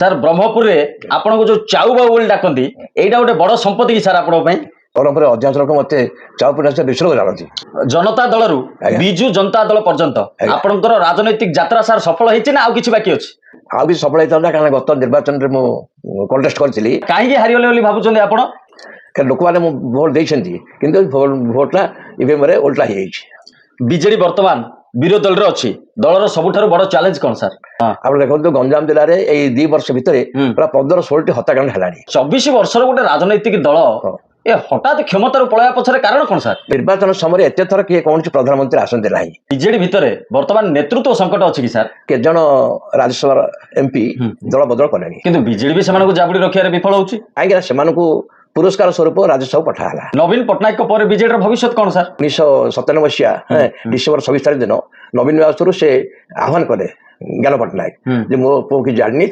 Sir Brahmapur रे आपण को जो चाउ बाबू बोली डाकंती एटा गोटे बड़ संपत्ति की सर आपण पई परंपरा अधिकांश लोक मत चाउ पिठा विश्व जानती जनता दल रु बिजू जनता दल पर्यंत आपणकर राजनैतिक यात्रा सर सफल होइछि ना आ किछि बाकी अछि आ भी सफल होता कारण गत निर्वाचन रे मु कंटेस्ट करथिली काहे हारियले बोली भाबुचंदी आपण के लोक माने वोट देइछंती किंतु वोटला ईवीएम रे उल्टा ही होइछि बीजेडी वर्तमान विरोधी दल रे अछि दलर सबुठारु बड़ चैलेंज कोन सर आप देखो गंजाम जिले में यही 2 वर्ष भितर पूरा 15-16 हत्याकांड है 24 वर्षर गोटे राजनैतिक दल ए हठात क्षमतार पलया पछरे कारण कोन सर निर्वाचन समय एते थर किए कौन प्रधानमंत्री आसंते नाही बीजेडी भितर वर्तमान नेतृत्व संकट अछि कि सर के जन राज्यसभा एमपी दल बदल कलेनी किंतु बीजेडी भी सेमानकु जाबुडी रखिया रे विफल होउछि काहे सेमानकु पुरस्कार स्वरूप राज्यसभा पठाला नवीन पटनायक को पर बीजेडी भविष्य कौन सर 1997 मसीहा डिसेम्बर 26 तारिख दिन नवीन निवास से आह्वान कले ज्ञान पटनायक जे मो पो की जानी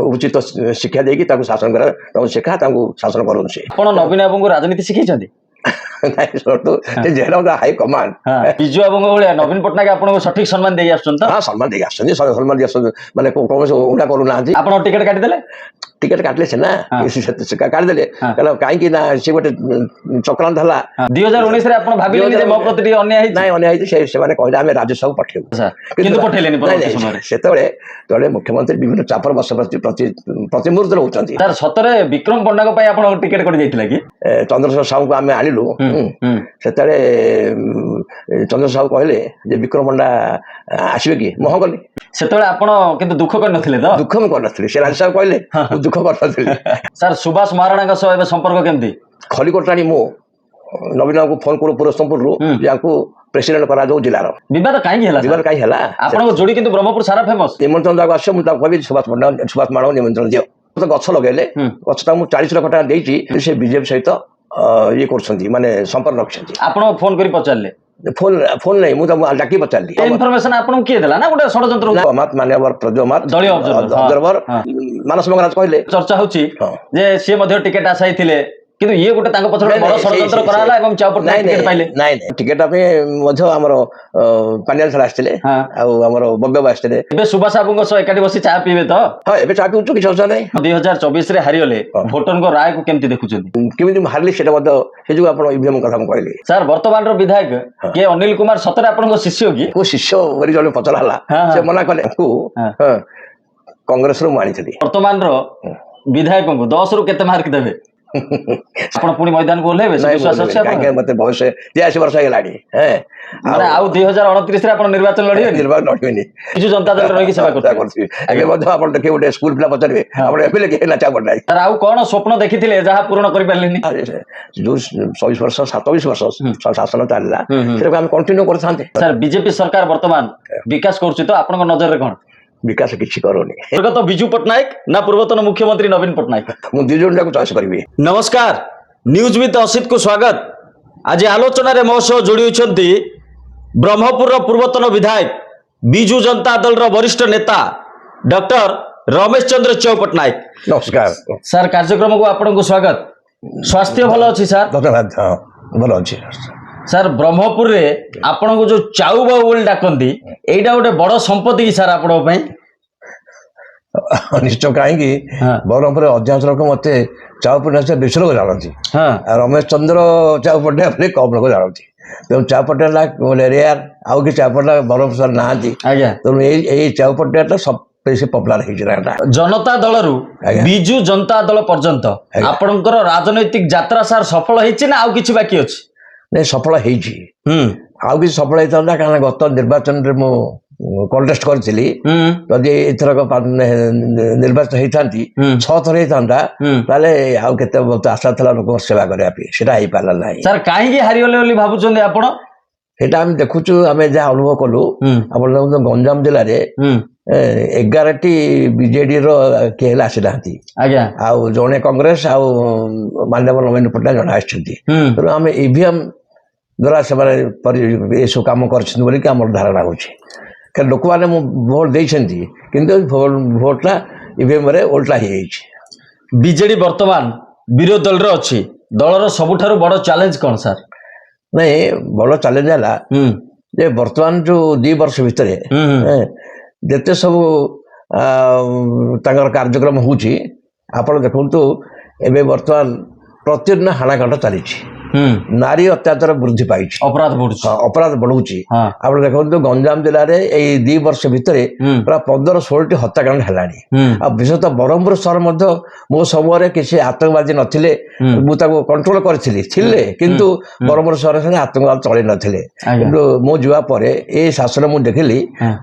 उचित शिक्षा देकी शासन कर शिखा शासन करूँ से नवीन बाबू राजनीति शिखी हाई कमांड बिजू बाबू भाया नवीन पटनायक आपको सठिक सम्मान दे सम्मान दे सम्मान दे माने कौन उड़ा करूना आप टिकेट काटिदेले टिकेट काटले से ना काटिदेले कहीं ना सी गोटे चक्रांत है 2019 रे आपण भाबिले जे मो प्रति अन्याय नाही अन्याय से माने कहले आमे राज्यसभा पठेबु किंतु पठेलेनी परवर्ती समय सेतबे तळे मुख्यमंत्री विभिन्न चापर बस प्रतिमूर्त रहउचंती सर सतरे विक्रम पंडा को पई आपण टिकेट कटि जाइतिला कि चंद्रशेखर साहू को आमे आनिलु सेतळे चंद्रशेखर साहू कहले जे विक्रम पंडा आसीबे कि महगली सेतळे आपण किंतु दुख कर नथिले तो दुख में कर नथिले से राज्य साहब कहले दुख कर नथिले सर सुभाष महाराणा का सह संपर्क केमती खलिकोटाणी मो नवीन को फोन करू पुरस्तमपुर रु याकू प्रेसिडेंट करा जो जिल्लार विवाद काहे हला विवाद काहे हला आपण को जोड़ी किंतु ब्रह्मपुर सारा फेमस निमंत्रण दाग आसे मु ता कहबी सुभाष माणो निमंत्रण दियो तो गछ लगेले गछ ता मु 40 लाख टका देइची से बीजेपी सहित ये करछंती माने संपर्क रखछंती आपण फोन करी पचारले फोन नहीं मु डाकी पचारली इनफॉरमेशन आपण किए देला ना गोटे षडयंत्र मत मान्यवर प्रजोमत दलीय ऑब्जर्वर मानस मंगराज कहले चर्चा होची जे से मध्ये टिकेट आसाई थिले किंतु ये गोटे तांको पछरे बड़ षडयंत्र कराला एवं चाउपट टिकेट पाइले नहीं टिकेट पे मध्य हमरो पानियाल सर आस्थिले आ हमरो बब्बे आस्थिले एबे सुभाष बाबूଙ୍କ सह एकाडी बसी चा पीबे तो हां एबे चा पिउछु कि सोचा नहीं 2024 रे हारियोले वोटर को राय को केमती देखुचंती केमिति हारली सेटा मध्य से जो आपण ईवीएम कथा हम कहली सर वर्तमान रो विधायक के अनिल कुमार सतरे आपण को शिष्य की को शिष्य वरी जने पचराला से मना कले को कांग्रेस रो मानी थी वर्तमान रो विधायक को 10 रु केते मार्क देबे आपण पुणी मैदान को ओलेबे विश्वास अछि काहे मते भविष्य 82 वर्ष गेलाडी हैं माने आउ 2029 रे आपण निर्वाचन लड़िबेनी किछु जनता दल रही सेवा करथि आगे मध्य आपण देखे गोटे स्कूल पिला पचरबे आपण एफिले के नाचा पडनाई सर आउ कोन स्वप्न देखिथिले जहा पूर्ण करि पारलेनी जो 24 वर्ष 27 वर्ष शासन चालला सेटा हम कंटिन्यू करथांते सर बीजेपी सरकार वर्तमान विकास करछि तो आपण नजर रे कोन विकास किसी करोनी स्वर्गत बिजू पटनायक ना पूर्वतन मुख्यमंत्री नवीन पटनायक मु दि जन को चॉइस करबी नमस्कार न्यूज विथ असित को स्वागत आज आलोचना रे मो सह जोड़ी होछंती ब्रह्मपुर पूर्वतन विधायक बिजू जनता दल रो वरिष्ठ नेता डॉक्टर रमेश चंद्र चौ पटनायक नमस्कार सर कार्यक्रम को आपण को स्वागत स्वास्थ्य भलो अछि सर धन्यवाद भलो अछि सर ब्रह्मपुर रे आपण को जो चाउ बाबू बोली डाकंती एटा गोटे बड़ संपत्ति की सर आपण पई निश्चय कहीं ब्रह्मपुर अधिकांश लोक मत चाउ पिठा विश्व लोक जानती रमेश चंद्र चाउ पटेल कम लोक जानती तेणु चाउ पटेल रेयर आउ कि चाउ पटेल ब्रह्मपुर ना तेणु यही चाउ पटेल सब बेसी पॉपुलर हो जनता दल रु बिजू जनता दल पर्यंत आपणकर राजनैतिक यात्रा सर सफल होइछि ना आउ किछि बाकी अछि नहीं सफल होइछि आउ कि सफल होता कारण गत निर्वाचन रे मु कंटेस्ट करथिली जदि एथरक निर्वाचन होइथांती 6 थर होइथांता ताले आउ केते आशा थला लोक सेवा करिया पे सेटा हेइ पाला नाही सर काहे की हारियोले बोली भाबुचंदी आपण एटा हम देखुछु हमें जा अनुभव कलु आपण गंजाम जिल्ला रे 11टी बीजेडी रो केल आसिलांती आज्ञा आउ जने कांग्रेस आउ माननीय नवीन पटनायक जन आछंती तो हम ईवीएम द्वारा से सब काम कर धारणा हो लोक मैंने भोट देइछंती किंतु भोटला ईवीएम रे उल्टा ही बीजेडी वर्तमान विरोधी दल रे अछि दलर सबुठारु बड़ चैलेंज कोन सर नहीं बड़ चैलेंज है जे वर्तमान जो 2 वर्ष भितर जेते सब ତାଙ୍କର କାର୍ଯ୍ୟକ୍ରମ ହେଉଛି ଆପଣ ଦେଖନ୍ତୁ ଏବେ ବର୍ତ୍ତମାନ ପ୍ରତିଦିନ ହାଣାକାଟ ଚାଲିଛି ନାରୀ ଅତ୍ୟାଚାର ବୃଦ୍ଧି ପାଇଛି ଅପରାଧ ବଢୁଛି ଆପଣ ଦେଖନ୍ତୁ ଗଞ୍ଜାମ ଜିଲ୍ଲାରେ ଏଇ 2 ବର୍ଷ ଭିତରେ ପ୍ରାୟ 15-16ଟି ହତ୍ୟାକାଣ୍ଡ ହେଲାଣି ଆଉ ବିଶେଷତଃ ବ୍ରହ୍ମପୁର ସହର ମଧ୍ୟ ମୋ ସମୟରେ କିଛି ଆତଙ୍କବାଦୀ ନଥିଲେ ମୁଁ ତାକୁ କଣ୍ଟ୍ରୋଲ କରିଥିଲି କିନ୍ତୁ ବ୍ରହ୍ମପୁର ସହର ସାଙ୍ଗେ ଆତଙ୍କବାଦ ଚଳେଇ ନଥିଲେ କିନ୍ତୁ ମୁଁ ଯିବା ପରେ ଏଇ ଶାସନ ମୁଁ ଦେଖିଲି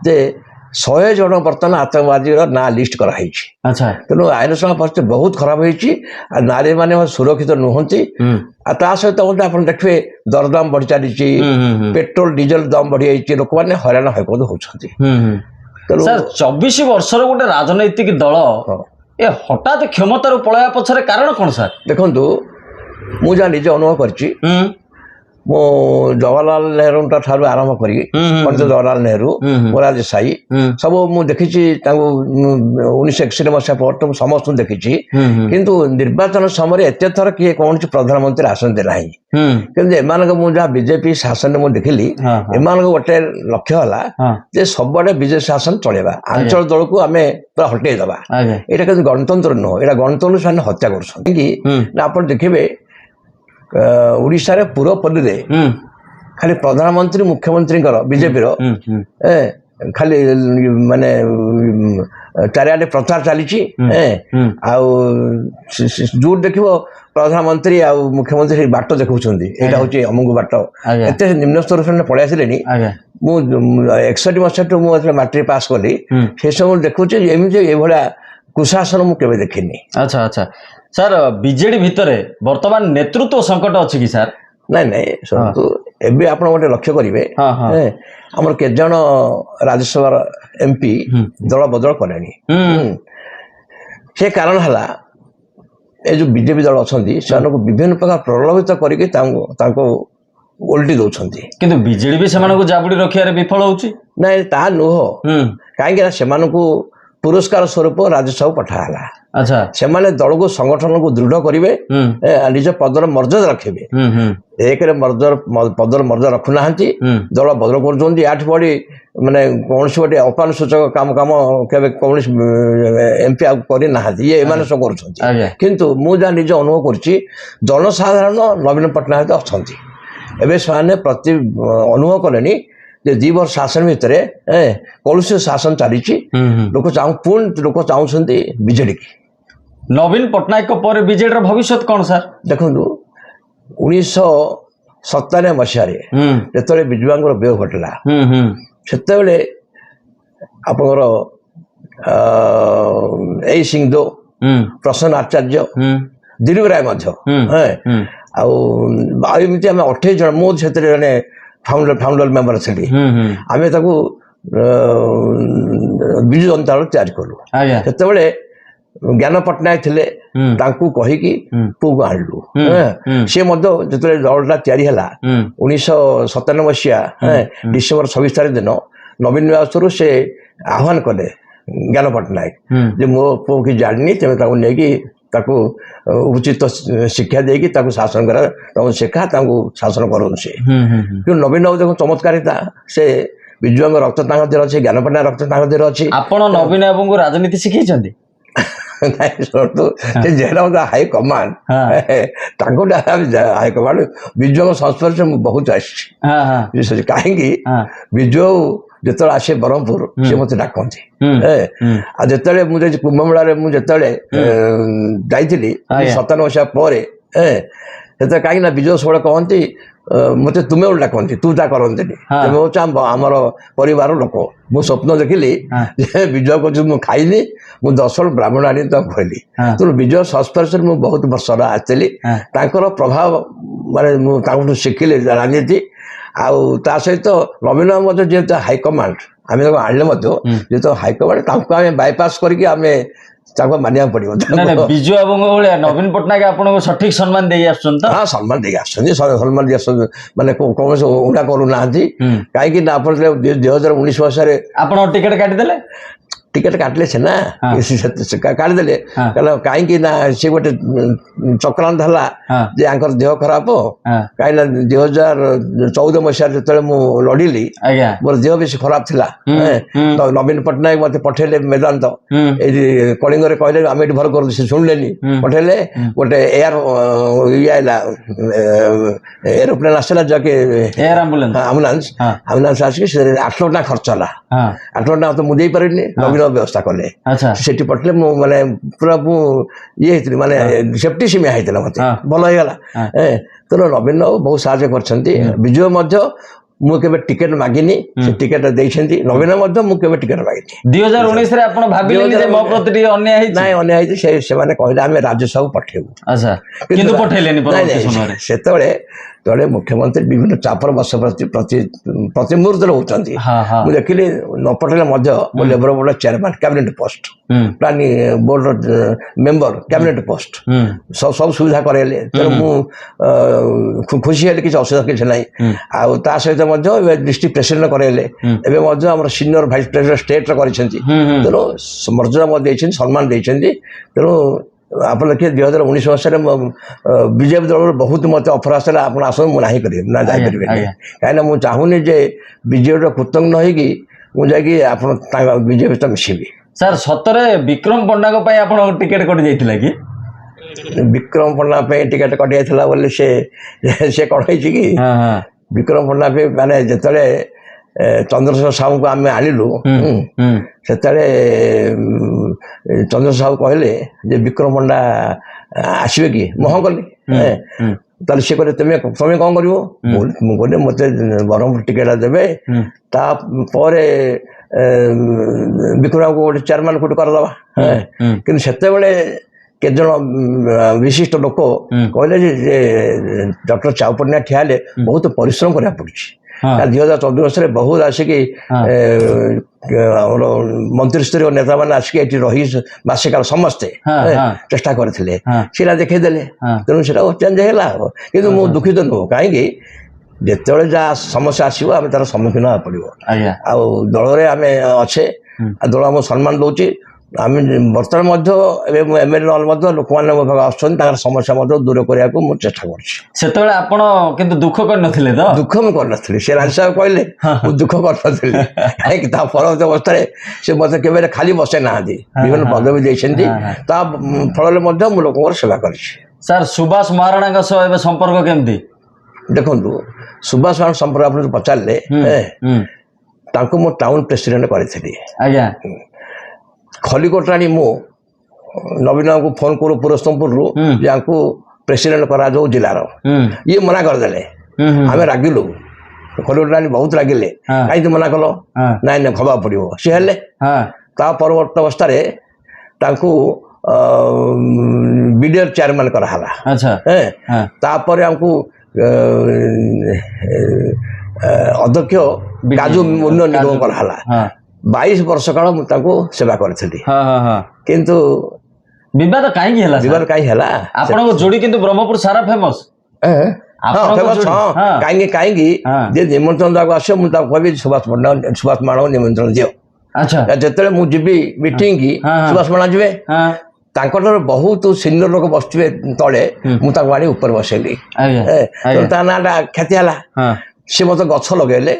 ଯେ 100 ଜଣ ବର୍ତ୍ତମାନ ଆତଙ୍କବାଦୀର ନାଁ ଲିଷ୍ଟ କରାହେଇଛି ତେଣୁ ଆଇନ ଶୃଙ୍ଖଳା ପରିସ୍ଥିତି ବହୁତ ଖରାପ ହେଇଛି ଆଉ ନାରୀ ମାନେ ସୁରକ୍ଷିତ ନୁହନ୍ତି ଆଉ ତା ସହିତ ମଧ୍ୟ ଆପଣ ଦେଖିବେ ଦରଦାମ ବଢି ଚାଲିଛି ପେଟ୍ରୋଲ ଡିଜେଲ ଦାମ ବଢି ଯାଇଛି ଲୋକମାନେ ହଇରାଣ ହରକତ ହଉଛନ୍ତି। ତେଣୁ 24 ବର୍ଷର ଗୋଟେ ରାଜନୈତିକ ଦଳ ଏ ହଠାତ୍ କ୍ଷମତାରୁ ପଳାଇବା ପଛରେ କାରଣ କଣ ସାର୍? ଦେଖନ୍ତୁ ମୁଁ ଯାହା ନିଜେ ଅନୁଭବ କରିଛି ମୁଁ ଜବାହରଲାଲ ନେହେରୁଙ୍କ ଠାରୁ ଆରମ୍ଭ କରି ପଣ୍ଡିତ ଜବାହରଲାଲ ନେହେରୁ ମୋରାରଜୀ ଦେଶାଇ ସବୁ ମୁଁ ଦେଖିଛି ତାଙ୍କୁ 1961 ମସିହା ପରଠୁ ସମସ୍ତଙ୍କୁ ଦେଖିଛି କିନ୍ତୁ ନିର୍ବାଚନ ସମୟରେ ଏତେ ଥର କିଏ କୌଣସି ପ୍ରଧାନମନ୍ତ୍ରୀ ଆସନ୍ତି ନାହିଁ କିନ୍ତୁ ଏମାନଙ୍କ ମୁଁ ଯାହା ବିଜେପି ଶାସନରେ ମୁଁ ଦେଖିଲି ଏମାନଙ୍କ ଗୋଟେ ଲକ୍ଷ୍ୟ ହେଲା ଯେ ସବୁଆଡେ ବିଜେପି ଶାସନ ଚଳେଇବା ଆଞ୍ଚଳ ଦଳକୁ ଆମେ ପୁରା ହଟେଇଦବା ଏଇଟା କିନ୍ତୁ ଗଣତନ୍ତ୍ର ନୁହଁ ଏଇଟା ଗଣତନ୍ତ୍ର ସେମାନେ ହତ୍ୟା କରୁଛନ୍ତି କି ଆପଣ ଦେଖିବେ ଓଡ଼ିଶାରେ ପୂର୍ବପଲ୍ଲୀରେ ଖାଲି ପ୍ରଧାନମନ୍ତ୍ରୀ ମୁଖ୍ୟମନ୍ତ୍ରୀଙ୍କର ବିଜେପିର ଖାଲି ମାନେ ଚାରିଆଡେ ପ୍ରଚାର ଚାଲିଛି ଆଉ ଯୋଉଠି ଦେଖିବ ପ୍ରଧାନମନ୍ତ୍ରୀ ଆଉ ମୁଖ୍ୟମନ୍ତ୍ରୀ ବାଟ ଦେଖାଉଛନ୍ତି ଏଇଟା ହଉଛି ଅମୁକ ବାଟ ଏତେ ନିମ୍ନ ସ୍ତର ସେମାନେ ପଳେଇ ଆସିଲେଣି ମୁଁ 61 ମସିହାଠୁ ମୁଁ ମାଟ୍ରିକ ପାସ୍ କଲି ସେ ସବୁ ଦେଖୁଛି ଏମିତି ଏଇଭଳିଆ କୁଶାସନ ମୁଁ କେବେ ଦେଖିନି। ଆଚ୍ଛା ଆଚ୍ଛା ସାର୍ ବିଜେଡି ଭିତରେ ବର୍ତ୍ତମାନ ନେତୃତ୍ୱ ସଂକଟ ଅଛି କି ସାର୍? ନାଇଁ ଶୁଣନ୍ତୁ ଏବେ ଆପଣ ଗୋଟେ ଲକ୍ଷ୍ୟ କରିବେ ଆମର କେତେ ଜଣ ରାଜ୍ୟସଭାର MP ଦଳ ବଦଳ କଲେଣି ସେ କାରଣ ହେଲା ଏ ଯୋଉ ବିଜେପି ଦଳ ଅଛନ୍ତି ସେମାନଙ୍କୁ ବିଭିନ୍ନ ପ୍ରକାର ପ୍ରଲୋଭିତ କରିକି ତାଙ୍କୁ ଓଲଟି ଦଉଛନ୍ତି କିନ୍ତୁ ବିଜେଡି ବି ସେମାନଙ୍କୁ ଜାବୁଡି ରଖିବାରେ ବିଫଳ ହଉଛି। ନାଇଁ ତାହା ନୁହଁ କାହିଁକି ନା ସେମାନଙ୍କୁ ପୁରସ୍କାର ସ୍ୱରୂପ ରାଜ୍ୟସଭାକୁ ପଠା ହେଲା ସେମାନେ ଦଳକୁ ସଂଗଠନକୁ ଦୃଢ କରିବେ ନିଜ ପଦର ମର୍ଯ୍ୟାଦା ରଖିବେ ଏକରେ ପଦର ମର୍ଯ୍ୟାଦା ରଖୁନାହାନ୍ତି ଦଳ ବଦଳ କରୁଛନ୍ତି ୟାଠୁ ବଢି ମାନେ କୌଣସି ଗୋଟେ ଅପାନ ସୂଚକ କାମ କେବେ କୌଣସି MP ଆଉ କରିନାହାନ୍ତି ଏମାନେ ସବୁ କରୁଛନ୍ତି କିନ୍ତୁ ମୁଁ ଯାହା ନିଜେ ଅନୁଭବ କରୁଛି ଜନସାଧାରଣ ନବୀନ ପଟ୍ଟନାୟକ ଅଛନ୍ତି ଏବେ ସେମାନେ ପ୍ରତି ଅନୁଭବ କଲେଣି ଯେ 2 ବର୍ଷ ଶାସନ ଭିତରେ କୌଣସି ଶାସନ ଚାଲିଛି ପୁଣି ଲୋକ ଚାହୁଁଛନ୍ତି ବିଜେଡି କି। ନବୀନ ପଟ୍ଟନାୟକ ପରେ ବିଜେଡିର ଭବିଷ୍ୟତ କଣ ସାର୍? ଦେଖନ୍ତୁ 1997 ମସିହାରେ ଯେତେବେଳେ ବିଜୁବାବୁଙ୍କର ବିୟୋଗ ଘଟିଲା ସେତେବେଳେ ଆପଣଙ୍କର ଏଇ ସିଂହଦେଓ ପ୍ରସନ୍ନ ଆଚାର୍ଯ୍ୟ ଦିଲ୍ଲୀପ ରାୟ ମଧ୍ୟ ଆଉ ଏମିତି ଆମେ 28 ଜଣ ମୁଁ ସେଥିରେ ଜଣେ ଫାଉଣ୍ଡର ମେମ୍ବର ଥିଲି ଆମେ ତାକୁ ବିଜୁ ଜନତା ଦଳ ତିଆରି କଲୁ ସେତେବେଳେ ଜ୍ଞାନ ପଟ୍ଟନାୟକ ଥିଲେ ତାଙ୍କୁ କହିକି ପୁଅକୁ ଆଣିଲୁ ସେ ମଧ୍ୟ ଯେତେବେଳେ ଦଳଟା ତିଆରି ହେଲା 1997 ମସିହା ଡିସେମ୍ବର 26 ତାରିଖ ଦିନ ନବୀନ ନିବାସରୁ ସେ ଆହ୍ୱାନ କଲେ ଜ୍ଞାନ ପଟ୍ଟନାୟକ ଯେ ମୋ ପୁଅ କିଛି ଜାଣିନି ତେଣୁ ତାକୁ ନେଇକି ତାକୁ ଉଚିତ ଶିକ୍ଷା ଦେଇକି ତାକୁ ଶାସନ କରା ତାଙ୍କୁ ଶିକ୍ଷା ତାଙ୍କୁ ଶାସନ କରନ୍ତୁ ସେ କିନ୍ତୁ ନବୀନ ବାବୁ ଦେଖନ୍ତୁ ଚମତ୍କାରିତା ସେ ବିଜୁବାବୁଙ୍କ ରକ୍ତ ତାଙ୍କ ଦେହରେ ଅଛି ଜ୍ଞାନ ପଟ୍ଟନାୟକ ରକ୍ତ ତାଙ୍କ ଦେହରେ ଅଛି। ଆପଣ ନବୀନ ବାବୁଙ୍କୁ ରାଜନୀତି ଶିଖେଇଛନ୍ତି? ନାଇଁ ଶୁଣନ୍ତୁ ସେ ଯେହେତୁ ହାଇକମାଣ୍ଡ ତାଙ୍କୁ ହାଇକମାଣ୍ଡ ବିଜୁବାବୁଙ୍କ ସଂସ୍ପର୍ଶରେ ମୁଁ ବହୁତ ଆସିଛି କାହିଁକି ବିଜୁବାବୁ ଯେତେବେଳେ ଆସେ ବ୍ରହ୍ମପୁର ସେ ମତେ ଡାକନ୍ତି ଆଉ ଯେତେବେଳେ ମୁଁ କୁମ୍ଭମେଳାରେ ମୁଁ ଯେତେବେଳେ ଯାଇଥିଲି 97 ମସିହା ପରେ ସେତେବେଳେ କାହିଁକି ନା ବିଜୟ ସବୁବେଳେ କହନ୍ତି ମତେ ତୁମେ ବୋଲି ଡାକନ୍ତି ତୁ ତା କରନ୍ତିନି ତୁମେ ହଉଛି ଆମର ପରିବାର ଲୋକ। ମୁଁ ସ୍ୱପ୍ନ ଦେଖିଲି ଯେ ବିଜୟ କହୁଛି ମୁଁ ଖାଇନି ମୁଁ 10 ଜଣ ବ୍ରାହ୍ମଣ ଆଣି ତାକୁ ଖୁଆଇଲି ତେଣୁ ବିଜୟ ସଂସ୍ପର୍ଶରେ ମୁଁ ବହୁତ ବର୍ଷ ଆସିଥିଲି ତାଙ୍କର ପ୍ରଭାବ ମାନେ ମୁଁ ତାଙ୍କଠୁ ଶିଖିଲି ରାଜନୀତି ଆଉ ତା ସହିତ ନବୀନ ବାବୁ ମଧ୍ୟ ଯେହେତୁ ହାଇକମାଣ୍ଡ ଆମେ ତାକୁ ଆଣିଲେ ମଧ୍ୟ ଯେହେତୁ ହାଇକମାଣ୍ଡ ତାଙ୍କୁ ଆମେ ବାଇପାସ୍ କରିକି ଆମେ ତାଙ୍କୁ ମାନିବାକୁ ପଡିବ। ବିଜୁ ବାବୁଙ୍କ ଭଳିଆ ନବୀନ ପଟ୍ଟନାୟକ ଆପଣଙ୍କୁ ସଠିକ ସମ୍ମାନ ଦେଇ ଆସୁଛନ୍ତି? ହଁ ସମ୍ମାନ ଦେଇକି ଆସୁଛନ୍ତି ସମ୍ମାନ ଦେଇ ଆସୁଛନ୍ତି ମାନେ କୌଣସି ଉଣା କରୁନାହାନ୍ତି କାହିଁକି ନା ଆପଣ 2019 ମସିହାରେ ଆପଣ ଟିକେଟ କାଟିଦେଲେ ଟିକେଟ କାଟିଲେ ସିନା କାଢିଦେଲେ କହିଲା କାହିଁକି ନା ସେ ଗୋଟେ ଚକ୍ରାନ୍ତ ହେଲା ଯେ ଆଙ୍କର ଦେହ ଖରାପ କାହିଁକି ନା 2014 ମସିହାରେ ଯେତେବେଳେ ମୁଁ ଲଢିଲି ମୋର ଦେହ ବେଶୀ ଖରାପ ଥିଲା। ନବୀନ ପଟ୍ଟନାୟକ ମତେ ପଠେଇଲେ ମେଦାନ୍ତ ଏଇଠି କଳିଙ୍ଗରେ କହିଲେ ଆମେ ଏଠି ଭଲ କରୁଛୁ ସେ ଶୁଣିଲେନି ପଠେଇଲେ ଗୋଟେ ଇଏ ଆଇଲା ଏରୋପ୍ଲେନ ଆସିଲା ଯାକେ ଆମ୍ବୁଲାନ୍ସ ଆସିକି ସେ 8 ଲକ୍ଷ ଟଙ୍କା ଖର୍ଚ୍ଚ ହେଲା। 8 ଲକ୍ଷ ଟଙ୍କା ତ ମୁଁ ଦେଇପାରିନି ନବୀନ ବ୍ୟବସ୍ଥା କଲେ ସେଠି ପଠେଇଲେ ମୁଁ ମାନେ ପୁରା ମୁଁ ଇଏ ହେଇଥିଲି ମାନେ ସେଫ୍ଟି ସିମିଆ ହେଇଥିଲା ମତେ ଭଲ ହେଇଗଲା। ତେଣୁ ନବୀନ ବାବୁ ବହୁତ ସାହାଯ୍ୟ କରିଛନ୍ତି। ବିଜୟ ମଧ୍ୟ ମୁଁ କେବେ ଟିକେଟ ମାଗିନି ସେ ଟିକେଟ ଦେଇଛନ୍ତି। ନବୀନ ମଧ୍ୟ ମୁଁ କେବେ ଟିକେଟ ମାଗିନି। 2019 ରେ ଆପଣ ଭାବିଲେନି ଯେ ମୋ ପ୍ରତି ଟିକେ ଅନ୍ୟାୟ ହେଇଛି? ନାଇଁ ଅନ୍ୟାୟ ହେଇଛି ସେମାନେ କହିଲେ ଆମେ ରାଜ୍ୟସଭାକୁ ପଠେଇବୁ କିନ୍ତୁ ପଠେଇଲେନି ପରବର୍ତ୍ତୀ ସମୟରେ। ସେତେବେଳେ ତଳେ ମୁଖ୍ୟମନ୍ତ୍ରୀ ବିଭିନ୍ନ ଚାପର ବସ ପ୍ରତିମୁହୂର୍ତ୍ତରେ ରହୁଛନ୍ତି। ମୁଁ ଦେଖିଲି ନ ପଠେଇଲେ ମଧ୍ୟ ମୋ labour board chairman cabinet post planning board member cabinet post ସବୁ ସୁବିଧା କରାଇଲେ। ତେଣୁ ମୁଁ ଖୁସି ହେଲି କିଛି ଅସୁବିଧା କିଛି ନାହିଁ। ଆଉ ତା ସହିତ ମଧ୍ୟ ଏବେ ଡିଷ୍ଟ୍ରିକ୍ଟ ପ୍ରେସିଡେଣ୍ଟ କରାଇଲେ। ଏବେ ମଧ୍ୟ ଆମର ସିନିୟର ଭାଇସ ପ୍ରେସିଡେଣ୍ଟ ଷ୍ଟେଟର କରିଛନ୍ତି। ତେଣୁ ମର୍ଯ୍ୟାଦା ମଧ୍ୟ ଦେଇଛନ୍ତି ସମ୍ମାନ ଦେଇଛନ୍ତି। ତେଣୁ ଆପଣ ଦେଖିବେ 2019 ମସିହାରେ ବିଜେପି ଦଳରୁ ବହୁତ ମତେ ଅଫର ଆସିଲା ଆପଣ ଆସନ୍ତୁ ମୁଁ ନାହିଁ କରିବି ନା ଯାଇପାରିବେନି କାହିଁକିନା ମୁଁ ଚାହୁଁନି ଯେ ବିଜେପିର କୃତଜ୍ଞ ହେଇକି ମୁଁ ଯାଇକି ଆପଣ ତାଙ୍କ ବିଜେପି ସହିତ ମିଶିବି। ସାର୍ ସତରେ ବିକ୍ରମ ପଣ୍ଡାଙ୍କ ପାଇଁ ଆପଣ ଟିକେଟ କଟି ଯାଇଥିଲା କି? ବିକ୍ରମ ପଣ୍ଡା ପାଇଁ ଟିକେଟ କଟି ଯାଇଥିଲା ବୋଲି ସେ କଣ ହେଇଛି କି ବିକ୍ରମ ପଣ୍ଡା ପାଇଁ ମାନେ ଯେତେବେଳେ ଚନ୍ଦ୍ରଶେଖର ସାହୁଙ୍କୁ ଆମେ ଆଣିଲୁ ସେତେବେଳେ ଚନ୍ଦ୍ରଶେଖର ସାହୁ କହିଲେ ଯେ ବିକ୍ରମ ପଣ୍ଡା ଆସିବେ କି ମୁଁ ହଁ କଲି। ତାହେଲେ ସେ କହିଲେ ତମେ କଣ କରିବ? ମୁଁ କହିଲି ମତେ ବ୍ରହ୍ମପୁର ଟିକେଟ ଦେବେ ତାପରେ ବିକ୍ରମକୁ ଗୋଟେ ଚେୟାରମ୍ୟାନ କୋଉଠି କରିଦବା। କିନ୍ତୁ ସେତେବେଳେ କେତେଜଣ ବିଶିଷ୍ଟ ଲୋକ କହିଲେ ଯେ ଡକ୍ଟର ଚାଉ ପଟ୍ଟନାୟକ ଠିଆ ହେଲେ ବହୁତ ପରିଶ୍ରମ କରିବାକୁ ପଡୁଛି। 2014 ମସିହାରେ ବହୁତ ଆସିକି ଆମର ମନ୍ତ୍ରୀସ୍ତରୀୟ ନେତାମାନେ ଆସିକି ଏଠି ରହି ମାସେ କାଳ ସମସ୍ତେ ଚେଷ୍ଟା କରିଥିଲେ ସେଟା ଦେଖେଇଦେଲେ। ତେଣୁ ସେଟା ଚେଞ୍ଜ ହେଇଗଲା। କିନ୍ତୁ ମୁଁ ଦୁଃଖିତ ନୁହଁ କାହିଁକି ଯେତେବେଳେ ଯାହା ସମସ୍ୟା ଆସିବ ଆମେ ତାର ସମ୍ମୁଖୀନ ହେବାକୁ ପଡିବ। ଆଉ ଦଳରେ ଆମେ ଅଛେ ଦଳ ଆମକୁ ସମ୍ମାନ ଦଉଛି। ଆମେ ବର୍ତ୍ତମାନ ମଧ୍ୟ ଏବେ ମୁଁ ଏମଏଲଏ ନହେଲେ ମଧ୍ୟ ଲୋକମାନେ ମୋ ପାଖକୁ ଆସୁଛନ୍ତି ତାଙ୍କର ସମସ୍ୟା ମଧ୍ୟ ଦୂର କରିବାକୁ ମୁଁ ଚେଷ୍ଟା କରୁଛି। ସେତେବେଳେ ଆପଣ କିନ୍ତୁ ଦୁଃଖ କରିନଥିଲେ ତ? ଦୁଃଖ ମୁଁ କରିନଥିଲି। ସେ ରାଜ ସାହେବ କହିଲେ ମୁଁ ଦୁଃଖ କରିନଥିଲି କାହିଁକି ତା ପରବର୍ତ୍ତୀ ଅବସ୍ଥାରେ ସେ ମୋତେ କେବେ ଖାଲି ବସାଇ ନାହାନ୍ତି ବିଭିନ୍ନ ପଦବୀ ଦେଇଛନ୍ତି। ତା ଫଳରେ ମଧ୍ୟ ମୁଁ ଲୋକଙ୍କର ସେବା କରିଛି। ସାର୍ ସୁଭାଷ ମହାରଣାଙ୍କ ସହ ଏବେ ସମ୍ପର୍କ କେମିତି? ଦେଖନ୍ତୁ ସୁଭାଷ ମହାରଣା ସମ୍ପର୍କ ଆପଣ ପଚାରିଲେ ତାଙ୍କୁ ମୁଁ ଟାଉନ ପ୍ରେସିଡେଣ୍ଟ କରିଥିଲି। ଖଲିକୋଟ ଆଣି ମୁଁ ନବୀନ ବାବୁଙ୍କୁ ଫୋନ କରୁ ପୁରସ୍ତମପୁରରୁ ୟାଙ୍କୁ ପ୍ରେସିଡେଣ୍ଟ କରାଯାଉ ଜିଲ୍ଲାର। ଇଏ ମନା କରିଦେଲେ। ଆମେ ରାଗିଲୁ ଖଲିକୋଟ ଆଣି ବହୁତ ରାଗିଲେ କାହିଁକି ମନା କଲ? ନାଇଁ ନାଇଁ ଖବାକୁ ପଡିବ ସେ ହେଲେ। ତା ପରବର୍ତ୍ତୀ ଅବସ୍ଥାରେ ତାଙ୍କୁ ବିଡିଆର ଚେୟାରମ୍ୟାନ କରାହେଲା। ତାପରେ ଆମକୁ ଅଧ୍ୟକ୍ଷ କାଜୁ ଉନ୍ନୟନ ନିଗମ କରାହେଲା। 22 ବର୍ଷ କାଳ ମୁଁ ତାଙ୍କୁ ସେବା କରିଥିଲି। କିନ୍ତୁ ବିବାଦ କାହିଁକି ହେଲା? ଆପଣଙ୍କ ଯୋଡି କିନ୍ତୁ ବ୍ରହ୍ମପୁର ସାରା ଫେମସ। କାହିଁକି ଯେ ନିମନ୍ତ୍ରଣ ତାକୁ ଆସିବ ମୁଁ ତାକୁ କହିବି ସୁଭାଷ ମହାରଣାଙ୍କୁ ନିମନ୍ତ୍ରଣ ଦିଅ। ଯେତେବେଳେ ମୁଁ ଯିବି ମିଟିଂ କି ସୁଭାଷ ମହାରଣା ଯିବେ ତାଙ୍କଠାରୁ ବହୁତ ସିନିୟର ଲୋକ ବସିଥିବେ ତଳେ ମୁଁ ତାକୁ ଆଣି ଉପରେ ବସେଇଲି। ତା ନାଁଟା ଖ୍ୟାତି ହେଲା। ସେ ମତେ ଗଛ ଲଗେଇଲେ।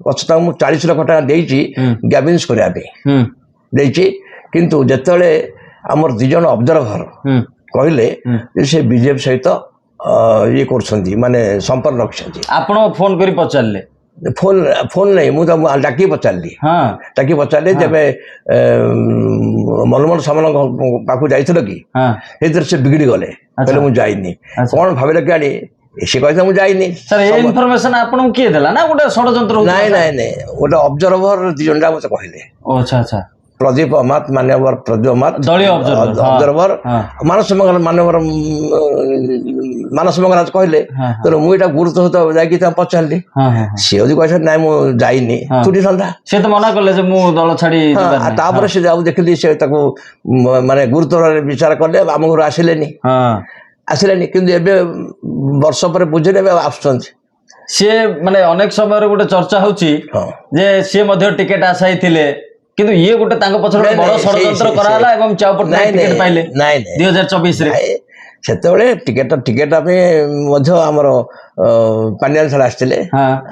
ଗଛ ତାକୁ ମୁଁ 40 ଲକ୍ଷ ଟଙ୍କା ଦେଇଛି ଗ୍ୟାବିନ୍ସ କରିବା ପାଇଁ ଦେଇଛି। କିନ୍ତୁ ଯେତେବେଳେ ଆମର 2 ଜଣ ଅବଜରଭର କହିଲେ ଯେ ସେ ବିଜେପି ସହିତ ଇଏ କରୁଛନ୍ତି ମାନେ ସମ୍ପର୍କ ରଖିଛନ୍ତି। ଆପଣ ଫୋନ କରି ପଚାରିଲେ? ଫୋନ ନାହିଁ ମୁଁ ଡାକି ପଚାରିଲି। ଯେବେ ମନମୋହନ ସାମନ୍ତଙ୍କ ପାଖକୁ ଯାଇଥିଲ କି ସେଇଥିରେ ସେ ବିଗିଡି ଗଲେ କହିଲେ ମୁଁ ଯାଇନି। କଣ ଭାବିଲେ କି ଆଣି ସେ କହିଲେ ମୁଁ ଯାଇନି। ଇନଫରମେସନ ଆପଣଙ୍କୁ କିଏ ଦେଲା ନା ଗୋଟେ ଷଡ଼ଯନ୍ତ୍ର? ନାଇଁ ଗୋଟେ ଅବଜରଭର 2 ଜଣ ମତେ କହିଲେ। ପ୍ରଦୀପ ଅମାତ ମାନ୍ୟବର ପ୍ରଦୀପ ଅମାତ ଦଳୀୟ ଅବଜରଭର ମାନସ ମଙ୍ଗରାଜ କହିଲେ। ତେଣୁ ମୁଁ ଏଇଟା ଗୁରୁତ୍ୱ ସହିତ ଯାଇକି ତାଙ୍କୁ ପଚାରିଲି। ସିଏ ଯଦି କହିଛନ୍ତି ନାଇଁ ମୁଁ ଯାଇନି ଛୁଟି ସନ୍ଧ୍ୟା ସେ ତ ମନା କଲେ ଯେ ମୁଁ ଦଳ ଛାଡି। ତାପରେ ସେ ଆଉ ଦେଖିଲି ସେ ତାକୁ ମାନେ ଗୁରୁତ୍ୱରେ ବିଚାର କଲେ ଆମ ଘରୁ ଆସିଲେନି। କିନ୍ତୁ ଏବେ ବର୍ଷ ପରେ ବୁଝିଲେ ଏବେ ଆସୁଛନ୍ତି। ସିଏ ମାନେ ଅନେକ ସମୟରେ ଗୋଟେ ଚର୍ଚ୍ଚା ହଉଛି ଯେ ସିଏ ମଧ୍ୟ ଟିକେଟ ଆଶାୟୀ ଥିଲେ କିନ୍ତୁ ଇଏ ଗୋଟେ ତାଙ୍କ ପଛରେ ବଡ ଷଡ଼ଯନ୍ତ୍ର କରାହେଲା ଏବଂ ଚାଉପଟନା ଟିକେଟ ପାଇଲେ ନାଇଁ 2024 ରେ। ସେତେବେଳେ ଟିକେଟ ପାଇଁ ମଧ୍ୟ ଆମର ପାଣ୍ଡିଆନ ସାର୍ ଆସିଥିଲେ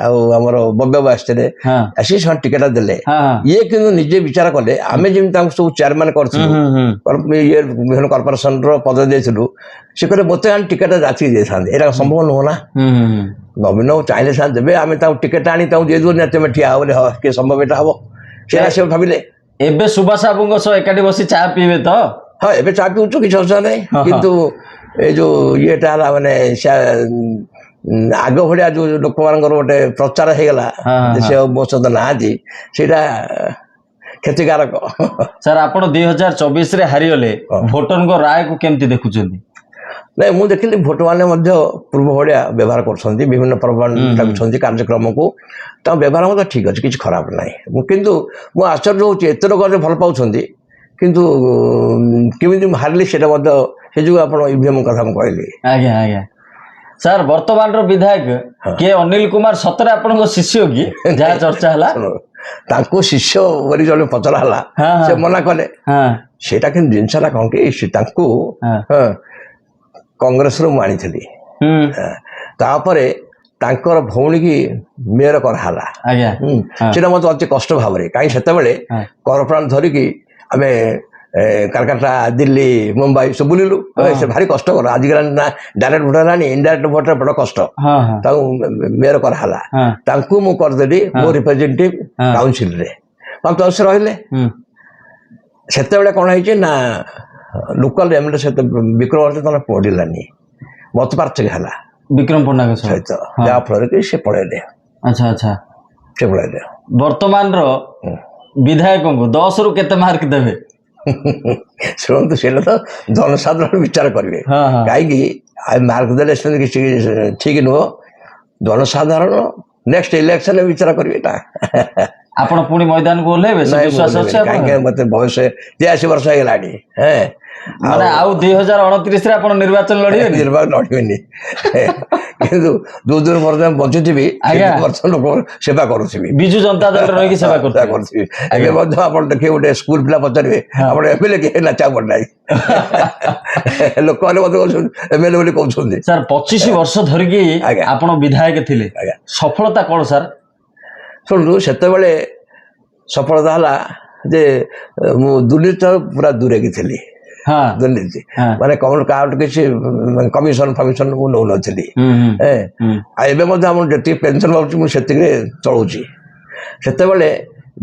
ଆଉ ଆମର ବବ୍ୟାବୁ ଆସିଥିଲେ ଆସି ସେମାନେ ଟିକେଟ ଦେଲେ। ଇଏ କିନ୍ତୁ ନିଜେ ବିଚାର କଲେ ଆମେ ଯେମିତି ତାଙ୍କୁ ସବୁ ଚେୟାରମ୍ୟାନ କରିଥିଲୁ ଇଏ ବିଭିନ୍ନ କର୍ପୋରେସନର ପଦ ଦେଇଥିଲୁ ସେ କହିଲେ ମୋତେ ଆଣି ଟିକେଟ ଯାଚିକି ଦେଇଥାନ୍ତେ ଏଇଟା ସମ୍ଭବ ନୁହଁ ନା। ନବୀନ ଚାହିଁଲେ ସେମାନେ ଦେବେ ଆମେ ତାଙ୍କୁ ଟିକେଟ ଆଣି ତାଙ୍କୁ ଦେଇଦେବୁ ନା ତମେ ଠିଆ ହବ ବୋଲି କିଏ ସମ୍ଭବ ଏଇଟା ହବ ସେଇଟା ସେ ଭାବିଲେ। ଏବେ ସୁଭାଷ ବାବୁଙ୍କ ସହ ଏକାଠି ବସି ଚା ପିଇବେ ତ? ହଁ ଏବେ ଚା ପିଉଛୁ କିଛି ଅସୁବିଧା ନାହିଁ କିନ୍ତୁ ଏଇ ଯୋଉ ଇଏଟା ହେଲା ମାନେ ଆଗ ଭଳିଆ ଯୋଉ ଲୋକମାନଙ୍କର ଗୋଟେ ପ୍ରଚାର ହେଇଗଲା ସେ ମୋ ସହିତ ନାହାନ୍ତି ସେଇଟା କ୍ଷତିକାରକ। ସାର୍ ଆପଣ 2024 ରେ ହାରିଗଲେ ଭୋଟରଙ୍କ ରାୟକୁ କେମିତି ଦେଖୁଛନ୍ତି? ନାଇଁ ମୁଁ ଦେଖିଲି ଭୋଟମାନେ ମଧ୍ୟ ପୂର୍ବ ଭଳିଆ ବ୍ୟବହାର କରୁଛନ୍ତି ବିଭିନ୍ନ ପର୍ବ ଡାକୁଛନ୍ତି କାର୍ଯ୍ୟକ୍ରମକୁ ତାଙ୍କ ବ୍ୟବହାର ମଧ୍ୟ ଠିକ ଅଛି କିଛି ଖରାପ ନାହିଁ। କିନ୍ତୁ ମୁଁ ଆଶ୍ଚର୍ଯ୍ୟ ହଉଛି ଏତେ ଲୋକ ଭଲ ପାଉଛନ୍ତି କିନ୍ତୁ କେମିତି ହାରିଲି ସେଇଟା ମଧ୍ୟ ସେ ଯୋଗୁଁ ଆପଣ ଇଭିଏମ୍ କଥା ମୁଁ କହିଲି। ଆଜ୍ଞା ଆଜ୍ଞା ସାର୍ ବର୍ତ୍ତମାନର ବିଧାୟକ କିଏ ଅନିଲ କୁମାର ସତରେ ଆପଣଙ୍କ ଶିଷ୍ୟ କି ଯାହା ଚର୍ଚ୍ଚା ହେଲା? ତାଙ୍କୁ ଶିଷ୍ୟ ବୋଲି ଜଣେ ପଚରା ହେଲା ସେ ମନା କଲେ ସେଇଟା କିନ୍ତୁ ଜିନିଷଟା କଣ କି ତାଙ୍କୁ କଂଗ୍ରେସରୁ ମୁଁ ଆଣିଥିଲି ତାପରେ ତାଙ୍କର ଭଉଣୀ କି ମେୟର କରାହେଲା ସେଇଟା ମୋତେ ଅତି କଷ୍ଟ ଭାବରେ କାହିଁକି ସେତେବେଳେ କରପ୍ରାଣ ଧରିକି ଆମେ କାଲକାଟା ଦିଲ୍ଲୀ ମୁମ୍ବାଇ ସବୁ ବୁଲିଲୁ ସେ ଭାରି କଷ୍ଟ କର ଆଜିକାଲି ନା ଡାଇରେକ୍ଟ ଭୋଟ ହେଲାଣି ଇନଡାଇରେକ୍ଟ ଭୋଟ ବଡ କଷ୍ଟ ତାଙ୍କୁ ମେୟର କରାହେଲା ତାଙ୍କୁ ମୁଁ କରିଦେଲି ମୋ ରିପ୍ରେଜେଣ୍ଟେଟିଭ କାଉନସିଲରେ 5 ବର୍ଷ ରହିଲେ। ସେତେବେଳେ କଣ ହେଇଛି ନା ଲୋକାଲ ଏମଏଲଏ ସହିତ ବିକ୍ରମ ତମେ ପଡିଲାନି ମତ ପାର୍ଥକ୍ୟ ହେଲା ବିକ୍ରମ ପଟ୍ଟନାୟକ ସହିତ ଯାହା ଫଳରେ କି ସେ ପଳେଇଲେ। ଆଚ୍ଛା ଆଚ୍ଛା ସେ ପଳେଇଲେ। ବର୍ତ୍ତମାନର ବିଧାୟକଙ୍କୁ 10 ରୁ କେତେ ମାର୍କ ଦେବେ? ଶୁଣନ୍ତୁ ସେଇଟା ତ ଜନସାଧାରଣ ବିଚାର କରିବେ କାହିଁକି ମାର୍କ ଦେଲେ ସେମିତି କିଛି ଠିକ ନୁହଁ ଜନସାଧାରଣ ନେକ୍ସଟ ଇଲେକ୍ସନରେ ବିଚାର କରିବେ ନା। ଆପଣ ପୁଣି ମଇଦାନକୁ ଓହ୍ଲେଇବେ ବିଶ୍ୱାସ ଅଛି କାହିଁକି ମତେ ବୟସ 83 ବର୍ଷ ହେଇଗଲାଣି ମାନେ ଆଉ 2029 ରେ ଆପଣ ନିର୍ବାଚନ ଲଢିବେନି? ନିର୍ବାଚନ ଲଢିବେନି କିନ୍ତୁ ଯୋଉ ଦିନ ପର୍ଯ୍ୟନ୍ତ ବଞ୍ଚିଥିବି ବର୍ଷ ଲୋକ ସେବା କରୁଥିବି ବିଜୁ ଜନତା ଦଳରେ ରହିକି ସେବା କରୁଥିବି। ଏବେ ମଧ୍ୟ ଆପଣ ଦେଖିବେ ଗୋଟେ ସ୍କୁଲ ପିଲା ପଚାରିବେ ଆପଣ ଏମଏଲଏ କିଏ ନା ଚାଉ ପଟ୍ଟନାୟକ ଲୋକମାନେ ମଧ୍ୟ କହୁଛନ୍ତି ଏମଏଲଏ ବୋଲି କହୁଛନ୍ତି। ସାର୍ 25 ବର୍ଷ ଧରିକି ଆପଣ ବିଧାୟକ ଥିଲେ ସଫଳତା କଣ ସାର୍? ଶୁଣନ୍ତୁ ସେତେବେଳେ ସଫଳତା ହେଲା ଯେ ମୁଁ ଦୁର୍ନୀତି ପୁରା ଦୂରେଇକି ଥିଲି। ଦୁର୍ନୀତି ମାନେ କାହାଠୁ କିଛି କମିଶନ ଫମିଶନ ମୁଁ ନଉନଥିଲି। ଆଉ ଏବେ ମଧ୍ୟ ଆମର ଯେତିକି ପେନସନ ପାଉଛି ମୁଁ ସେତିକି ଚଳୁଛି। ସେତେବେଳେ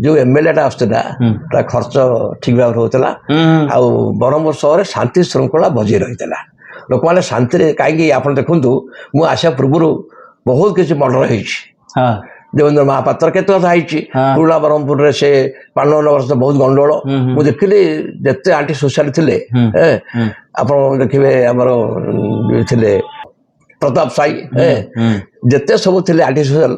ଯୋଉ ଏମଏଲଏଟା ଆସୁଥିଲା ତା ଖର୍ଚ୍ଚ ଠିକ ଭାବରେ ହଉଥିଲା ଆଉ ବ୍ରହ୍ମପୁର ସହରରେ ଶାନ୍ତି ଶୃଙ୍ଖଳା ବଜାଇ ରହିଥିଲା ଲୋକମାନେ ଶାନ୍ତିରେ କାହିଁକି ଆପଣ ଦେଖନ୍ତୁ ମୁଁ ଆସିବା ପୂର୍ବରୁ ବହୁତ କିଛି ମର୍ଡର ହେଇଛି ଦେବେନ୍ଦ୍ର ମହାପାତ୍ର କେତେ କଥା ହେଇଛି ପୁରୁଣା ବ୍ରହ୍ମପୁରରେ ସେ 55 ବର୍ଷ ବହୁତ ଗଣ୍ଡଗୋଳ ମୁଁ ଦେଖିଲି ଯେତେ ଆଣ୍ଟି ସୋସିଆଲ ଥିଲେ ଆପଣ ଦେଖିବେ ଆମର ଥିଲେ ପ୍ରତାପ ସାହି ଯେତେ ସବୁ ଥିଲେ ଆଣ୍ଟି ସୋସିଆଲ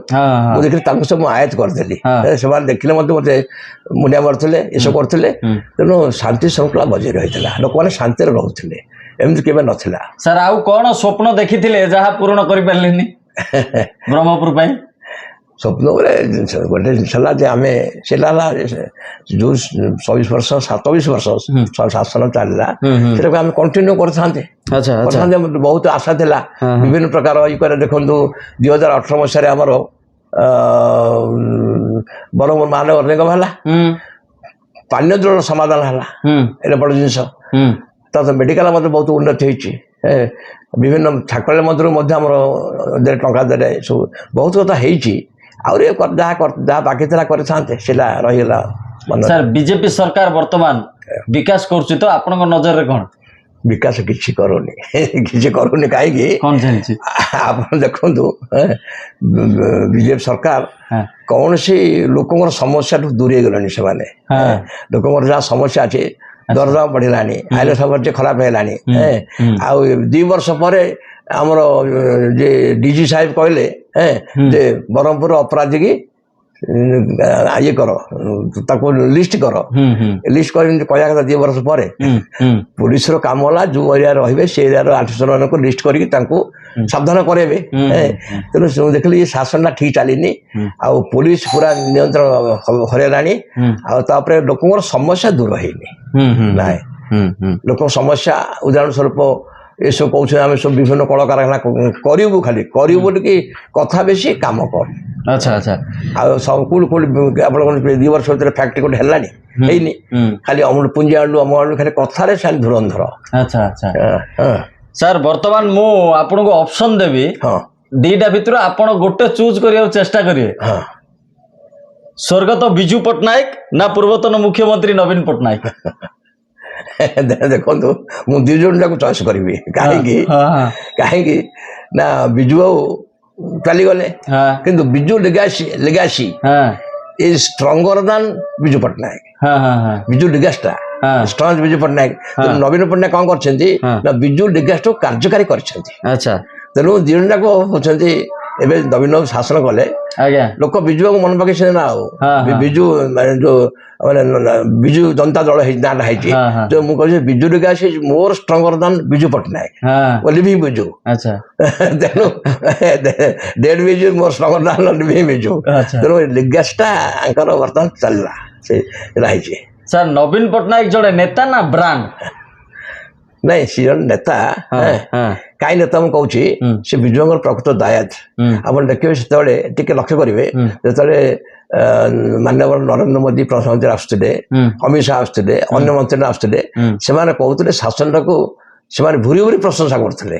ମୁଁ ଦେଖିଲି ତାଙ୍କୁ ସବୁ ଆୟତ କରିଦେଲି ସେମାନେ ଦେଖିଲେ ମଧ୍ୟ ମତେ ମୁଣ୍ଡିଆ ମାରୁଥିଲେ ଏସବୁ କରୁଥିଲେ ତେଣୁ ଶାନ୍ତି ଶୃଙ୍ଖଳା ବଜାଇ ରହିଥିଲା ଲୋକମାନେ ଶାନ୍ତିରେ ରହୁଥିଲେ ଏମିତି କେବେ ନଥିଲା। ସାର୍ ଆଉ କଣ ସ୍ୱପ୍ନ ଦେଖିଥିଲେ ଯାହା ପୂରଣ କରିପାରିଲେନି ବ୍ରହ୍ମପୁର ପାଇଁ? ସ୍ୱପ୍ନ ଗୋଟେ ଜିନିଷ ହେଲା ଯେ ଆମେ ସେଟା ହେଲା ଯୋଉ 27 ବର୍ଷ 27 ବର୍ଷ ଶାସନ ଚାଲିଲା ସେଟାକୁ ଆମେ କଣ୍ଟିନ୍ୟୁ କରିଥାନ୍ତେ ବହୁତ ଆଶା ଥିଲା ବିଭିନ୍ନ ପ୍ରକାର ଇଏ ଦେଖନ୍ତୁ 2018 ମସିହାରେ ଆମର ବ୍ରହ୍ମପୁର ମହାନଗର ହେଲା ପାନୀୟ ଜଳର ସମାଧାନ ହେଲା ଏଇଟା ବଡ ଜିନିଷ ତା ମେଡିକାଲ ମଧ୍ୟ ବହୁତ ଉନ୍ନତି ହେଇଛି ବିଭିନ୍ନ ଠାକୁରାଣୀ ମନ୍ଦିର ମଧ୍ୟ ଆମର ଟଙ୍କା ଦେଲେ ସବୁ ବହୁତ କଥା ହେଇଛି ଆହୁରି ଯାହା ବାକି ଥିଲା କରିଥାନ୍ତେ ସେଟା ରହିଗଲା। ସାର୍ ବିଜେପି ସରକାର ବର୍ତ୍ତମାନ ବିକାଶ କରୁଛି ତ ଆପଣଙ୍କ ନଜରରେ କଣ? ବିକାଶ କିଛି କରୁନି କାହିଁକି ଆପଣ ଦେଖନ୍ତୁ ବିଜେପି ସରକାର କୌଣସି ଲୋକଙ୍କର ସମସ୍ୟାଠୁ ଦୂରେଇ ଗଲେଣି ସେମାନେ ଲୋକଙ୍କର ଯାହା ସମସ୍ୟା ଅଛି ଦରଦାମ ବଢିଲାଣି ଆଇନ ସମସ୍ୟା ଖରାପ ହେଲାଣି ଆଉ 2 ବର୍ଷ ପରେ ଆମର ଯେ ଡିଜି ସାହେବ କହିଲେ ଯେ ବ୍ରହ୍ମପୁର ଅପରାଧୀ କି ଇଏ କର ତାକୁ ଲିଷ୍ଟ କର ଲିଷ୍ଟ କରି କହିବା କଥା 2 ବର୍ଷ ପରେ ପୁଲିସର କାମ ହେଲା ଯୋଉ ଏରିଆରେ ରହିବେ ସେ ଏରିଆର ଆର୍ଟିଷ୍ଟ ମାନଙ୍କୁ ଲିଷ୍ଟ କରିକି ତାଙ୍କୁ ସାବଧାନ କରେଇବେ। ତେଣୁ ମୁଁ ଦେଖିଲି ଏ ଶାସନଟା ଠିକ ଚାଲିନି, ଆଉ ପୋଲିସ ପୁରା ନିୟନ୍ତ୍ରଣ ହରେଇଲାଣି, ଆଉ ତାପରେ ଲୋକଙ୍କର ସମସ୍ୟା ଦୂର ହେଇନି। ନାଇଁ, ଲୋକଙ୍କ ସମସ୍ୟା ଉଦାହରଣ ସ୍ୱରୂପ ଏସବୁ କହୁଛନ୍ତି ଆମେ ସବୁ ବିଭିନ୍ନ କଳକାରଖାନା କରିବୁ, ଖାଲି କରିବୁ ବୋଲିକି କଥା ବେଶୀ କାମ କର। ଆଚ୍ଛା ଆଚ୍ଛା। ଆଉ ସବୁ କୋଉଠି ଆପଣ 2 ବର୍ଷ ଭିତରେ ଫ୍ୟାକ୍ଟ୍ରି କୋଉଠି ହେଲାଣି? ହେଇନି। ଖାଲି ଅମୁଲ ପୁଞ୍ଜି ଆଣିଲୁ ଅମୁଲ ଆଣିଲୁ, ଖାଲି କଥାରେ ଖାଲି ଧୁରନ୍ଧର। ଆଚ୍ଛା ଆଚ୍ଛା। ସାର୍ ବର୍ତ୍ତମାନ ମୁଁ ଆପଣଙ୍କୁ ଅପସନ ଦେବି, ଦିଟା ଭିତରୁ ଆପଣ ଗୋଟେ ଚୁଜ୍ କରିବାକୁ ଚେଷ୍ଟା କରିବେ। ସ୍ୱର୍ଗତ ବିଜୁ ପଟ୍ଟନାୟକ ନା ପୂର୍ବତନ ମୁଖ୍ୟମନ୍ତ୍ରୀ ନବୀନ ପଟ୍ଟନାୟକ? ଦେଖନ୍ତୁ, ମୁଁ 2 ଜଣ ଯାକୁ ଚଏସ୍ କରିବି। କାହିଁକି ନା ବିଜୁ ବାବୁ ଚାଲିଗଲେ, କିନ୍ତୁ ବିଜୁ ଲେଗାସି ଇଜ ଷ୍ଟ୍ରଙ୍ଗର ଦାନ ବିଜୁ ପଟ୍ଟନାୟକ। ବିଜୁ ଲିଗାସଟା ଷ୍ଟ୍ରଙ୍ଗ ବିଜୁ ପଟ୍ଟନାୟକ। ନବୀନ ପଟ୍ଟନାୟକ କଣ କରିଛନ୍ତି ନା ବିଜୁ ଲିଗାସକୁ କାର୍ଯ୍ୟକାରୀ କରିଛନ୍ତି। ତେଣୁ 2 ଜଣ ଯାକ ହଉଛନ୍ତି, ଏବେ ନବୀନ ବାବୁ ଶାସନ କଲେ, ଲୋକ ବିଜୁ ବାବୁ ମନେ ପକେଇଛନ୍ତି ନା। ଆଉ ବିଜୁ ଯୋଉ ବିଜୁ ଜନତା ଦଳ ନାଁଟା ହେଇଛି, ଯୋଉ ମୁଁ କହୁଛି ବିଜୁ ଲିଗାସି ଇଜ ମୋର ଷ୍ଟ୍ରଙ୍ଗର ଦାନ ବିଜୁ ପଟ୍ଟନାୟକ, ଲିଭିଂ ବିଜୁ। ତେଣୁ ଡେଡ୍ ବିଜୁ ମୋର ଷ୍ଟ୍ରଙ୍ଗର ଦାନ ଲିଭିଂ ବିଜୁ। ତେଣୁ ଲିଗାସଟା ଆଙ୍କର ବର୍ତ୍ତମାନ ଚାଲିଲା, ସେ ରହିଛି। ସାର୍ ନବୀନ ପଟ୍ଟନାୟକ ଜଣେ ନେତା ନା ବ୍ରାଣ୍ଡ? ନାଇଁ, ସେ ଜଣେ ନେତା। କାହିଁ ନେତା ମୁଁ କହୁଛି, ସେ ବିଜୁଙ୍କର ପ୍ରକୃତ ଦାୟାଦ। ଆପଣ ଦେଖିବେ ସେତେବେଳେ ଟିକେ ଲକ୍ଷ୍ୟ କରିବେ, ଯେତେବେଳେ ମାନ୍ୟବର ନରେନ୍ଦ୍ର ମୋଦୀ ପ୍ରଧାନମନ୍ତ୍ରୀ ଆସୁଥିଲେ, ଅମିତ ଶାହ ଆସୁଥିଲେ, ଅନ୍ୟ ମନ୍ତ୍ରୀ ଆସୁଥିଲେ, ସେମାନେ କହୁଥିଲେ ଶାସନଟାକୁ ସେମାନେ ଭୁରି ଭୁରି ପ୍ରଶଂସା କରୁଥିଲେ।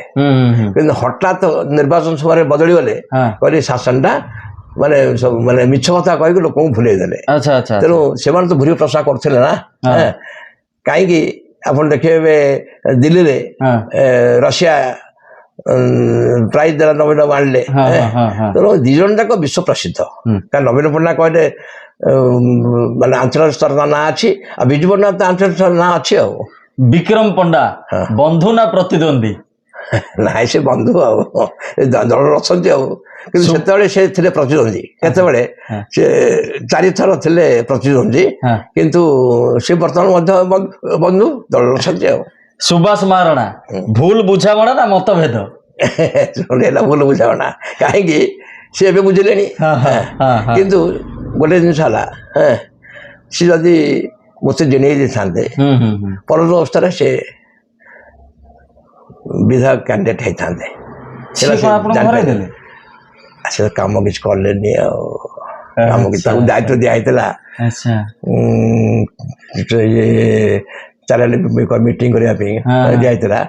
କିନ୍ତୁ ହଠାତ୍ ନିର୍ବାଚନ ସମୟରେ ବଦଳିଗଲେ, କହିଲେ ଶାସନଟା ମାନେ ମିଛ କଥା କହିକି ଲୋକଙ୍କୁ ଭୁଲେଇ ଦେଲେ। ତେଣୁ ସେମାନେ ତ ଭୁରି ପ୍ରଶଂସା କରୁଥିଲେ ନା। କାହିଁକି ଆପଣ ଦେଖିବେ ଦିଲ୍ଲୀରେ ରଷିଆ ପ୍ରାଇଜ ଦେଲା, ନବୀନ ବାବୁ ଆଣିଲେ। ତେଣୁ 2 ଜଣ ଯାକ ବିଶ୍ୱ ପ୍ରସିଦ୍ଧ। କାରଣ ନବୀନ ପଟ୍ଟନାୟକ କହିଲେ ମାନେ ଆଞ୍ଚଳିକ ସ୍ତରର ନାଁ ଅଛି, ଆଉ ବିଜୁ ପଟ୍ଟନାୟକ ତ ଆଞ୍ଚଳିକ ସ୍ତର ନାଁ ଅଛି। ଆଉ ବିକ୍ରମ ପଣ୍ଡା ବନ୍ଧୁ ନା ପ୍ରତିଦ୍ୱନ୍ଦ୍ୱୀ? ନାଇଁ, ସେ ବନ୍ଧୁ ଆଉ ଦଳରେ ଅଛନ୍ତି ଆଉ। କିନ୍ତୁ ସେତେବେଳେ ସେ ଥିଲେ ପ୍ରତିଦ୍ୱନ୍ଦ୍ୱୀ। କେତେବେଳେ ସେ 4 ଥର ଥିଲେ ପ୍ରତିଦ୍ୱନ୍ଦ୍ୱୀ, କିନ୍ତୁ ସେ ବର୍ତ୍ତମାନ ମଧ୍ୟ ବନ୍ଧୁ ଦଳରେ ଅଛନ୍ତି ଆଉ। ସୁଭାଷ ମହାରଣା ଭୁଲ ବୁଝାମଣା ନା ମତଭେଦ? ହେଲା ଭୁଲ ବୁଝାମଣା। କାହିଁକି ସେ ଏବେ ବୁଝିଲେଣି। କିନ୍ତୁ ଗୋଟେ ଜିନିଷ ହେଲା, ସେ ଯଦି ମୋତେ ଜଣେଇ ଦେଇଥାନ୍ତେ ପରବର୍ତ୍ତୀ ଅବସ୍ଥାରେ ସେ ବିଧାୟକ କ୍ୟାଣ୍ଡିଡେଟ୍ ହେଇଥାନ୍ତେ। ସେ କାମ କିଛି କଲେନି, ଆଉ କାମ କିଛି ତାକୁ ଦାୟିତ୍ୱ ଦିଆହେଇଥିଲା ମିଟିଂ କରିବା ପାଇଁ ଦିଆହେଇଥିଲା,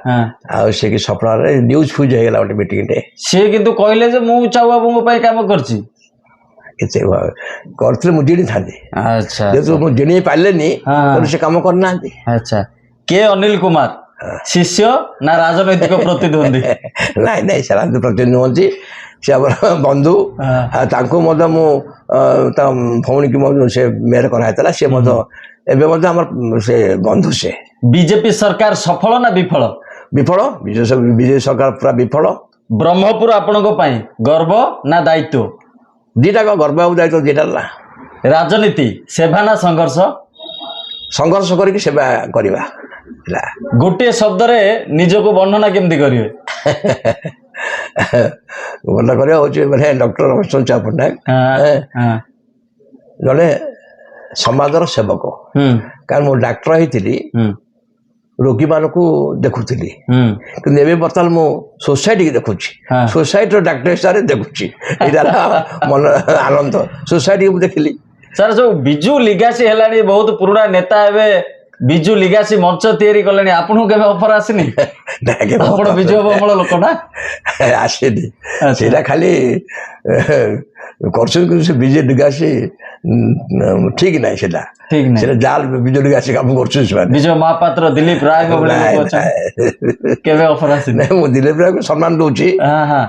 ଆଉ ସେ କି ସଫଳରେ ନ୍ୟୁଜ୍ ଫ୍ୟୁଜ୍ ହେଇଗଲା ଗୋଟେ ମିଟିଂରେ। ସେ କିନ୍ତୁ କହିଲେ ଯେ ମୁଁ ଚାଉ ବାବୁଙ୍କ ପାଇଁ କାମ କରିଛି। କରିଥିଲେ ମୁଁ ଜିଣିଥାନ୍ତି, ଯେହେତୁ ମୁଁ ଜିଣେଇ ପାରିଲେନି ସେ କାମ କରିନାହାନ୍ତି। କେ ଅନିଲ କୁମାର ଶିଷ୍ୟ ନା ରାଜନୈତିକ ପ୍ରତିଦ୍ୱନ୍ଦ୍ୱୀ? ନାଇଁ ନାଇଁ, ସେ ରାଜନୈତିକ ପ୍ରତିଦ୍ୱନ୍ଦ୍ୱୀ ନୁହନ୍ତି, ସେ ଆମର ବନ୍ଧୁ। ତାଙ୍କୁ ମଧ୍ୟ ମୁଁ ତା ଭଉଣୀକି ମଧ୍ୟ ସେ ମେୟର କରାହେଇଥିଲା, ସେ ମଧ୍ୟ ଏବେ ମଧ୍ୟ ଆମର ସେ ବନ୍ଧୁ। ସେ ବିଜେପି ସରକାର ସଫଳ ନା ବିଫଳ? ବିଫଳ। ବିଜେପି ସରକାର ପୁରା ବିଫଳ। ବ୍ରହ୍ମପୁର ଆପଣଙ୍କ ପାଇଁ ଗର୍ବ ନା ଦାୟିତ୍ୱ? ଦିଟାକ ଗର୍ବ ଆଉ ଦାୟିତ୍ୱ ଦିଟା ହେଲା। ରାଜନୀତି ସେବା ନା ସଂଘର୍ଷ? ସଂଘର୍ଷ କରିକି ସେବା କରିବା। ଗୋଟିଏ ଶବ୍ଦରେ ନିଜକୁ ବର୍ଣ୍ଣନା କେମିତି କରିବେ? ବର୍ଣ୍ଣନା କରିବା ହଉଛି ମାନେ ଡକ୍ଟର ରମେଶ ଚନ୍ଦ୍ର ପଟ୍ଟନାୟକ ଜଣେ ସମାଜର ସେବକ। କାରଣ ମୁଁ ଡାକ୍ତର ହେଇଥିଲି, ରୋଗୀମାନଙ୍କୁ ଦେଖୁଥିଲି, କିନ୍ତୁ ଏବେ ବର୍ତ୍ତମାନ ମୁଁ ସୋସାଇଟିକି ଦେଖୁଛି, ସୋସାଇଟିର ଡାକ୍ତର ହିସାବରେ ଦେଖୁଛି। ଏଇଟା ମନ ଆନନ୍ଦ। ସୋସାଇଟିକି ମୁଁ ଦେଖିଲି। ସାର୍ ଯୋଉ ବିଜୁ ଲିଗାସି ହେଲାଣି, ବହୁତ ପୁରୁଣା ନେତା ଏବେ ବିଜୁ ଲିଗାସି ମଞ୍ଚ ତିଆରି କଲେଣି, ଆପଣଙ୍କୁ କେବେ ଅଫର ଆସିନି? ଆପଣ ବିଜୁ ବାବୁ ଅମଳ ଲୋକ ନା? ଆସିନି, ସେଇଟା ଖାଲି କରୁଛନ୍ତି, କିନ୍ତୁ ସେ ବିଜୁ ଲିଗାସି ଠିକ ନାହିଁ। ସେଟା ସେଟା ଜାଲ ବିଜୁ ଲିଗାସି କାମ କରୁଛନ୍ତି ସେମାନେ। ବିଜୟ ମହାପାତ୍ର, ଦିଲ୍ଲୀପ ରାୟ କେବେ ଅଫର ଆସିନି? ମୁଁ ଦିଲ୍ଲୀପ ରାୟକୁ ସମ୍ମାନ ଦଉଛି,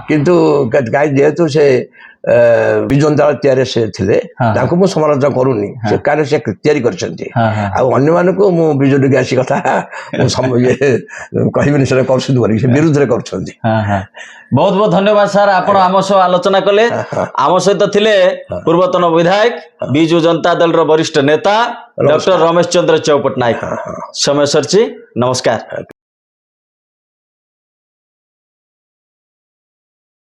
କିନ୍ତୁ ଯେହେତୁ ସେ ବିଜୁ ଜନତା ଦଳ ତିଆରି ସେ ଥିଲେ, ତାଙ୍କୁ ମୁଁ ସମାଲୋଚନା କରୁନି, ସେ କାରଣ ସେ ତିଆରି କରିଛନ୍ତି। ଆଉ ଅନ୍ୟମାନଙ୍କୁ ମୁଁ ବିଜୁ ଲିଗାସି କଥା କହିବିନି, ସେଟା କରୁଛନ୍ତି ବୋଲି, ସେ ବିରୁଦ୍ଧରେ କରୁଛନ୍ତି। ବହୁତ ବହୁତ ଧନ୍ୟବାଦ ସାର୍, ଆପଣ ଆମ ସହ ଆଲୋଚନା କଲେ। ଆମ ସହିତ ଥିଲେ ପୂର୍ବତନ ବିଧାୟକ, ବିଜୁ ଜନତା ଦଳର ବରିଷ୍ଠ ନେତା ଡକ୍ଟର ରମେଶ ଚନ୍ଦ୍ର ଚ୍ୟାଉ ପଟ୍ଟନାୟକ। ସମୟ ସରିଛି, ନମସ୍କାର।